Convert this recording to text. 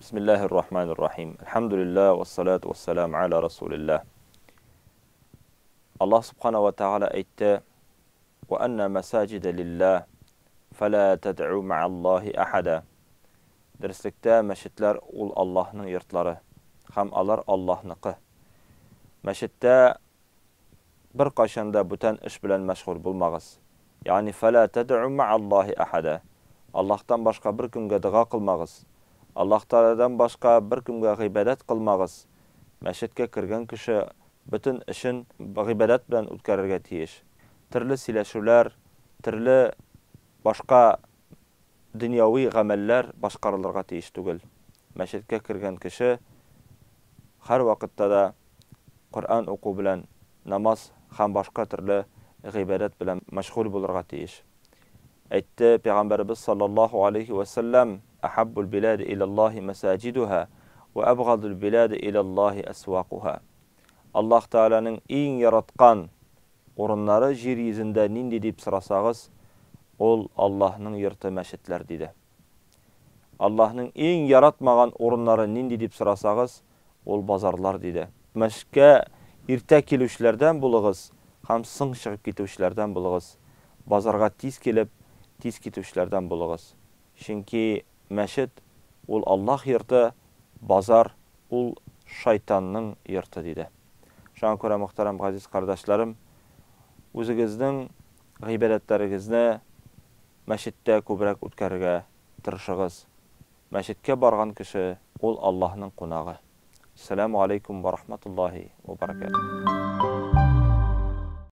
Bismillahirrahmanirrahim. Elhamdülillah ve salatu ve selamu ala Resulillah. Allah subhanahu ve ta'ala aytdi: "Ve enne mesacide lillah, fela ted'u ma'allahi ahada." Derslikte meşitler ul Allah'ın yurtları, ham alar Allah'nıqı. Meşitte bir qaşanda bütün iş bilen meşgul bulmağız. Yani fela ted'u ma'allahi ahada. Allah'tan başka bir kimge dua kılmağız. Allah Teala'dan başka bir kimge ibadet kılmağız. Meşitke kirgen kişi bütün işin ibadet bilen utkarırga tiyiş. Türlü sileşular, türlü başka dünyavi gameller başkarılırga tiyiş tugul. Meşitke kirgen kişi her vakitte da Kur'an oku bilen, namaz ham başka türlü ibadet bilen meşgul bulurga tiyiş. Aytdi Peygamberimiz sallallahu aleyhi ve sellem: "Ahabbul bilad ilallahi mesaciduha ve abghadul bilad ilallahi aswaquha." Allah Teala'nın en yaratkan orunları yer yüzünde nindi deyip sırasağız, ol Allah'ın yurtu meşitler dedi. Allah'ın en yaratmagan orunları nindi deyip sırasağız, ol bazarlar dedi. Meşke irte kilüşlerden bulağız, ham sın çıkıp gitüşlerden bulağız. Bazarga tiz kelip, tiz gitüşlerden bulağız. Çünkü meşit ol Allah yurtu, bazar ol şeytanın yurtu dedi. Şan köre muhtaram gaziz kardeşlerim, özügizden gıybedetlerinizni meşitte kubrak utkarıga tırışığız. Meşitke bargan kişi ol Allah'ın konağı. Selamu aleykum ve rahmetullahi ve berekatuhu.